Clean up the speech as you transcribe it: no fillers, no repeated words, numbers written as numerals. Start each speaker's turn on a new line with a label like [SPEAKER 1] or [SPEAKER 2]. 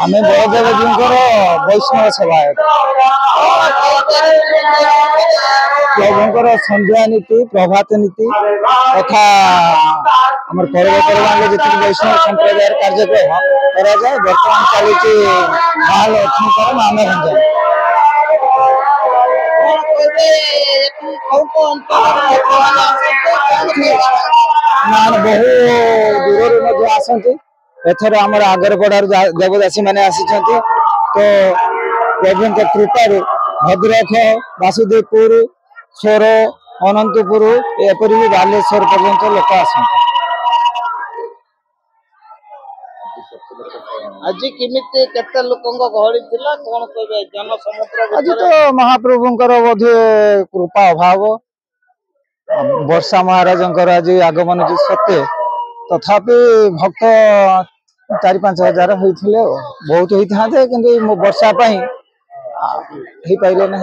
[SPEAKER 1] आमे बलदेव जी वैष्णव सेवायत प्रभुंर संध्या नीति प्रभात नीति तथा आम पर्वपर्वाणी जी वैष्णव संप्रदाय कार्यक्रम करा जाए बर्तमान चली महालक्ष्मी मानभंजन बहु दूर आसती एथर आम आगरपड़ार देवदासी मैंने आसी तो प्रभु कृपा भद्रक वासुदेवपुर सोर अनंतपुर एपरी बालेश्वर पर्यंत लोक आसती
[SPEAKER 2] आज किमिति केते लोकंग गहली थिला कोन कहबे जनसमुद्र
[SPEAKER 1] आज तो महाप्रभुंकर बोधे कृपा अभाव वर्षा महाराजंकर आज आगमन जी सत्य तथापि भक्त 4-5 हजार होते बहुत होता कि वर्षा ही पाइले ना।